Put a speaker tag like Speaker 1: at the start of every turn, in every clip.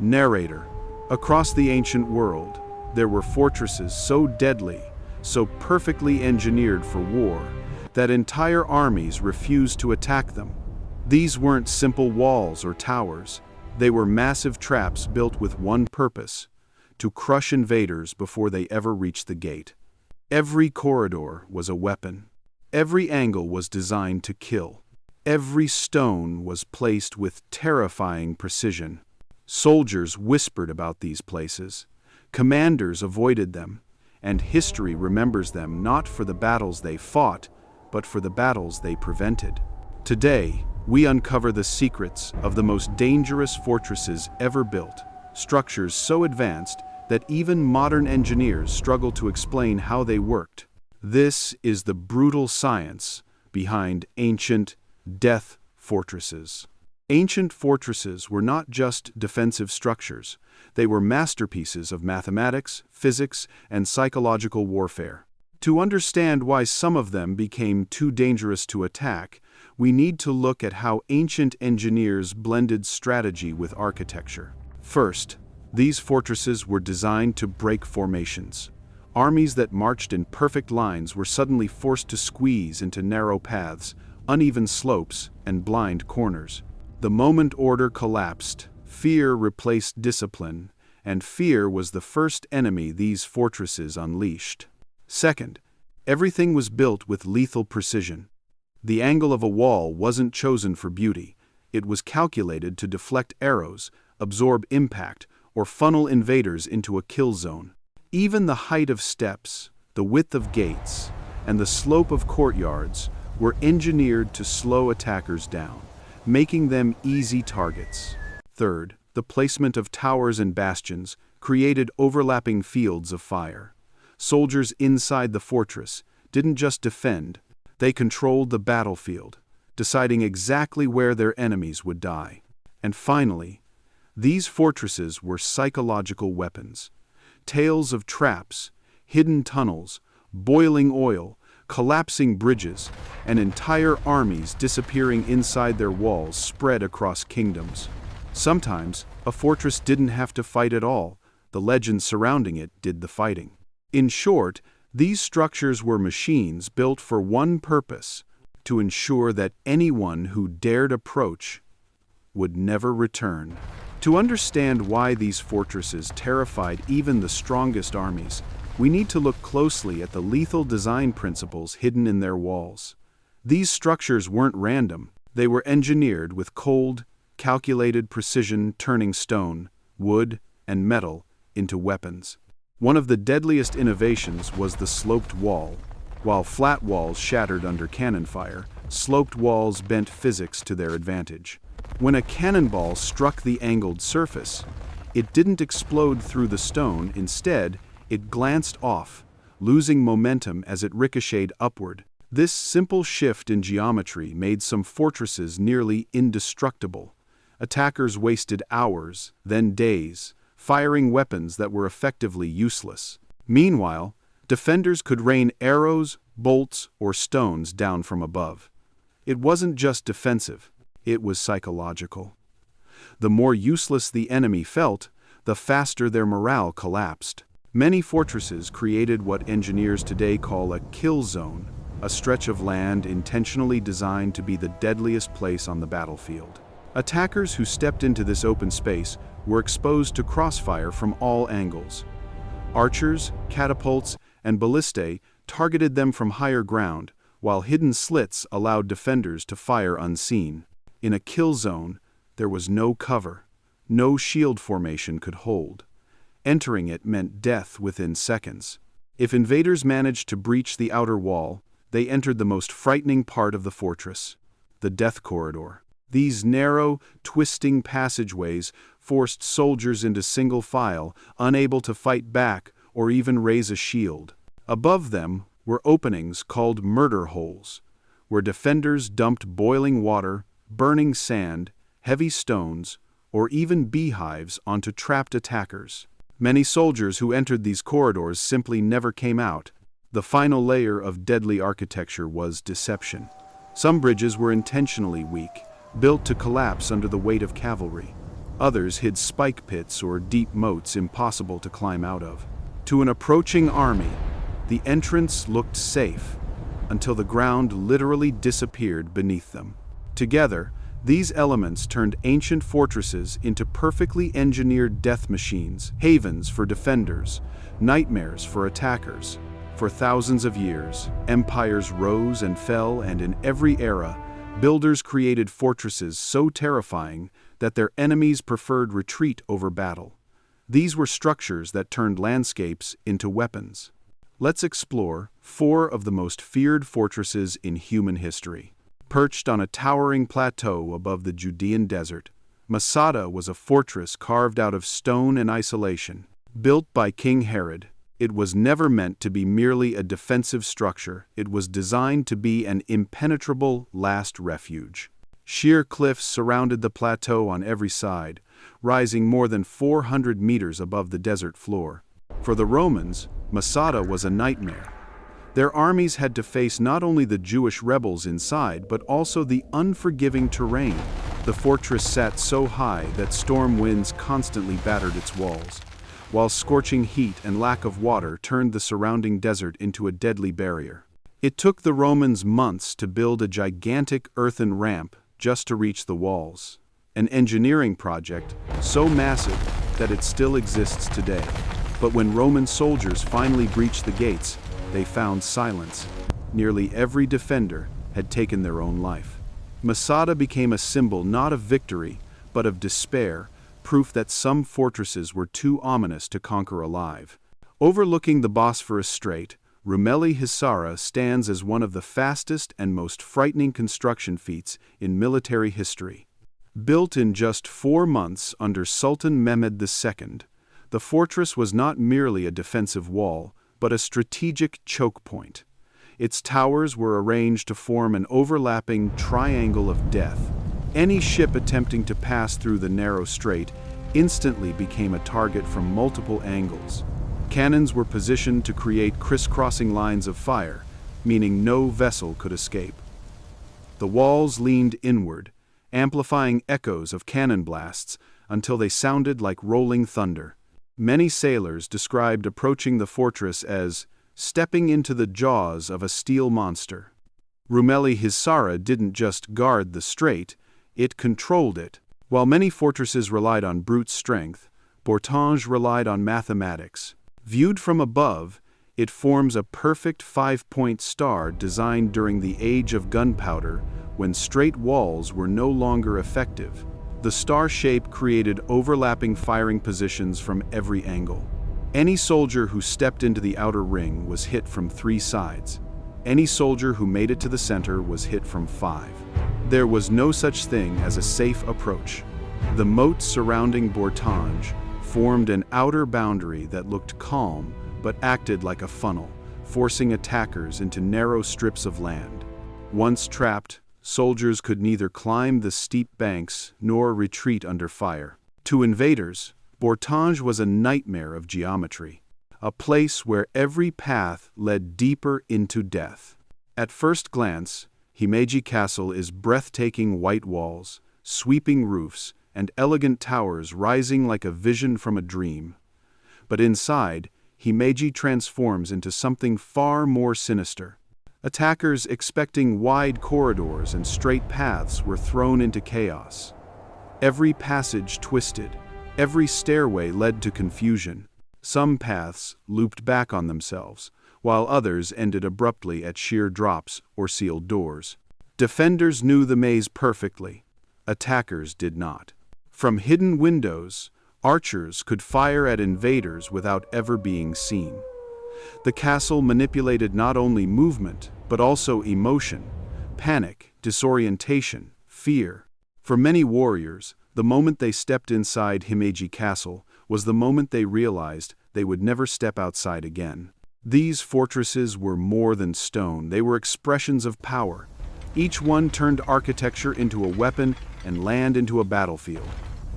Speaker 1: Narrator. Across the ancient world, there were fortresses so deadly, so perfectly engineered for war, that entire armies refused to attack them. These weren't simple walls or towers. They were massive traps built with one purpose: to crush invaders before they ever reached the gate. Every corridor was a weapon. Every angle was designed to kill. Every stone was placed with terrifying precision. Soldiers whispered about these places. Commanders avoided them, and history remembers them not for the battles they fought, but for the battles they prevented. Today, we uncover the secrets of the most dangerous fortresses ever built, structures so advanced that even modern engineers struggle to explain how they worked. This is the brutal science behind ancient, death fortresses. Ancient fortresses were not just defensive structures. They were masterpieces of mathematics, physics, and psychological warfare. To understand why some of them became too dangerous to attack, we need to look at how ancient engineers blended strategy with architecture. First, these fortresses were designed to break formations. Armies that marched in perfect lines were suddenly forced to squeeze into narrow paths, uneven slopes, and blind corners. The moment order collapsed, fear replaced discipline, and fear was the first enemy these fortresses unleashed. Second, everything was built with lethal precision. The angle of a wall wasn't chosen for beauty. It was calculated to deflect arrows, absorb impact, or funnel invaders into a kill zone. Even the height of steps, the width of gates, and the slope of courtyards were engineered to slow attackers down, making them easy targets. Third, the placement of towers and bastions created overlapping fields of fire. Soldiers inside the fortress didn't just defend, they controlled the battlefield, deciding exactly where their enemies would die. And finally, these fortresses were psychological weapons. Tales of traps, hidden tunnels, boiling oil, collapsing bridges, and entire armies disappearing inside their walls spread across kingdoms. Sometimes, a fortress didn't have to fight at all. The legends surrounding it did the fighting. In short, these structures were machines built for one purpose: to ensure that anyone who dared approach would never return. To understand why these fortresses terrified even the strongest armies, we need to look closely at the lethal design principles hidden in their walls. These structures weren't random. They were engineered with cold, calculated precision, turning stone, wood, and metal into weapons. One of the deadliest innovations was the sloped wall. While flat walls shattered under cannon fire, sloped walls bent physics to their advantage. When a cannonball struck the angled surface, it didn't explode through the stone. Instead, it glanced off, losing momentum as it ricocheted upward. This simple shift in geometry made some fortresses nearly indestructible. Attackers wasted hours, then days, firing weapons that were effectively useless. Meanwhile, defenders could rain arrows, bolts, or stones down from above. It wasn't just defensive, it was psychological. The more useless the enemy felt, the faster their morale collapsed. Many fortresses created what engineers today call a kill zone, a stretch of land intentionally designed to be the deadliest place on the battlefield. Attackers who stepped into this open space were exposed to crossfire from all angles. Archers, catapults, and ballistae targeted them from higher ground, while hidden slits allowed defenders to fire unseen. In a kill zone, there was no cover. No shield formation could hold. Entering it meant death within seconds. If invaders managed to breach the outer wall, they entered the most frightening part of the fortress, the death corridor. These narrow, twisting passageways forced soldiers into single file, unable to fight back or even raise a shield. Above them were openings called murder holes, where defenders dumped boiling water, burning sand, heavy stones, or even beehives onto trapped attackers. Many soldiers who entered these corridors simply never came out. The final layer of deadly architecture was deception. Some bridges were intentionally weak, built to collapse under the weight of cavalry. Others hid spike pits or deep moats impossible to climb out of. To an approaching army, the entrance looked safe, until the ground literally disappeared beneath them. Together, these elements turned ancient fortresses into perfectly engineered death machines, havens for defenders, nightmares for attackers. For thousands of years, empires rose and fell, and in every era, builders created fortresses so terrifying that their enemies preferred retreat over battle. These were structures that turned landscapes into weapons. Let's explore 4 of the most feared fortresses in human history. Perched on a towering plateau above the Judean desert, Masada was a fortress carved out of stone and isolation. Built by King Herod, it was never meant to be merely a defensive structure. It was designed to be an impenetrable last refuge. Sheer cliffs surrounded the plateau on every side, rising more than 400 meters above the desert floor. For the Romans, Masada was a nightmare. Their armies had to face not only the Jewish rebels inside, but also the unforgiving terrain. The fortress sat so high that storm winds constantly battered its walls, while scorching heat and lack of water turned the surrounding desert into a deadly barrier. It took the Romans months to build a gigantic earthen ramp just to reach the walls, an engineering project so massive that it still exists today. But when Roman soldiers finally breached the gates, they found silence. Nearly every defender had taken their own life. Masada became a symbol not of victory, but of despair, proof that some fortresses were too ominous to conquer alive. Overlooking the Bosphorus Strait, Rumeli Hisarı stands as one of the fastest and most frightening construction feats in military history. Built in just 4 months under Sultan Mehmed II, the fortress was not merely a defensive wall, but a strategic choke point. Its towers were arranged to form an overlapping triangle of death. Any ship attempting to pass through the narrow strait instantly became a target from multiple angles. Cannons were positioned to create crisscrossing lines of fire, meaning no vessel could escape. The walls leaned inward, amplifying echoes of cannon blasts until they sounded like rolling thunder. Many sailors described approaching the fortress as stepping into the jaws of a steel monster. Rumeli Hisarı didn't just guard the strait, it controlled it. While many fortresses relied on brute strength, Bourtange relied on mathematics. Viewed from above, it forms a perfect 5-point star designed during the age of gunpowder, when straight walls were no longer effective. The star shape created overlapping firing positions from every angle. Any soldier who stepped into the outer ring was hit from 3 sides. Any soldier who made it to the center was hit from 5. There was no such thing as a safe approach. The moat surrounding Bourtange formed an outer boundary that looked calm but acted like a funnel, forcing attackers into narrow strips of land. Once trapped, soldiers could neither climb the steep banks nor retreat under fire. To invaders, Bourtange was a nightmare of geometry, a place where every path led deeper into death. At first glance, Himeji Castle is breathtaking white walls, sweeping roofs, and elegant towers rising like a vision from a dream. But inside, Himeji transforms into something far more sinister. Attackers expecting wide corridors and straight paths were thrown into chaos. Every passage twisted, every stairway led to confusion. Some paths looped back on themselves, while others ended abruptly at sheer drops or sealed doors. Defenders knew the maze perfectly. Attackers did not. From hidden windows, archers could fire at invaders without ever being seen. The castle manipulated not only movement, but also emotion, panic, disorientation, fear. For many warriors, the moment they stepped inside Himeji Castle was the moment they realized they would never step outside again. These fortresses were more than stone, they were expressions of power. Each one turned architecture into a weapon and land into a battlefield.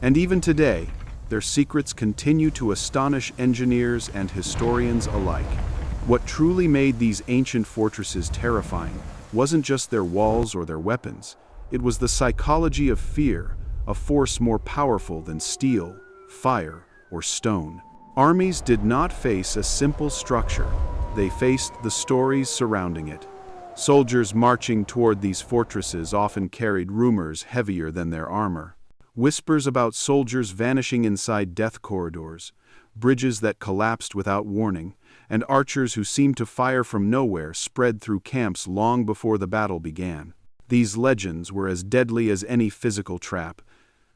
Speaker 1: And even today, their secrets continue to astonish engineers and historians alike. What truly made these ancient fortresses terrifying wasn't just their walls or their weapons. It was the psychology of fear, a force more powerful than steel, fire, or stone. Armies did not face a simple structure. They faced the stories surrounding it. Soldiers marching toward these fortresses often carried rumors heavier than their armor. Whispers about soldiers vanishing inside death corridors, bridges that collapsed without warning, and archers who seemed to fire from nowhere spread through camps long before the battle began. These legends were as deadly as any physical trap,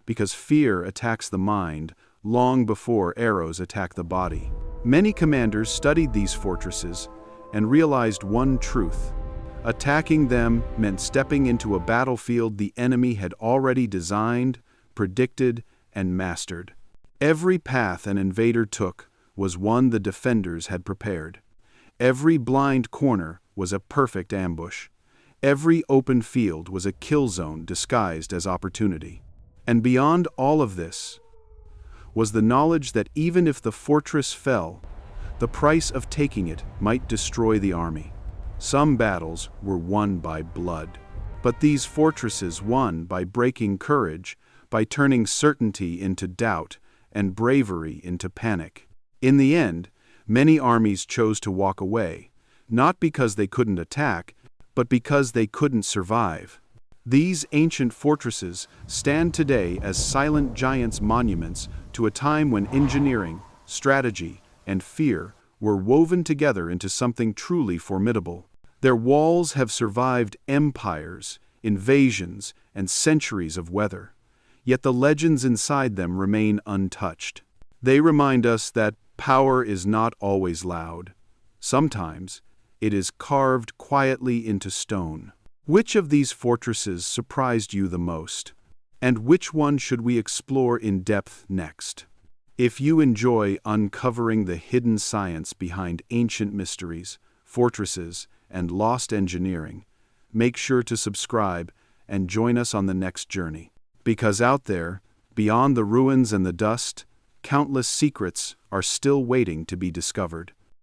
Speaker 1: because fear attacks the mind long before arrows attack the body. Many commanders studied these fortresses and realized one truth. Attacking them meant stepping into a battlefield the enemy had already designed, predicted, and mastered. Every path an invader took was one the defenders had prepared. Every blind corner was a perfect ambush. Every open field was a kill zone disguised as opportunity. And beyond all of this was the knowledge that even if the fortress fell, the price of taking it might destroy the army. Some battles were won by blood, but these fortresses won by breaking courage, by turning certainty into doubt and bravery into panic. In the end, many armies chose to walk away, not because they couldn't attack, but because they couldn't survive. These ancient fortresses stand today as silent giants' monuments to a time when engineering, strategy, and fear were woven together into something truly formidable. Their walls have survived empires, invasions, and centuries of weather, yet the legends inside them remain untouched. They remind us that power is not always loud. Sometimes it is carved quietly into stone. Which of these fortresses surprised you the most? And which one should we explore in depth next? If you enjoy uncovering the hidden science behind ancient mysteries, fortresses, and lost engineering, make sure to subscribe and join us on the next journey. Because out there, beyond the ruins and the dust, countless secrets are still waiting to be discovered.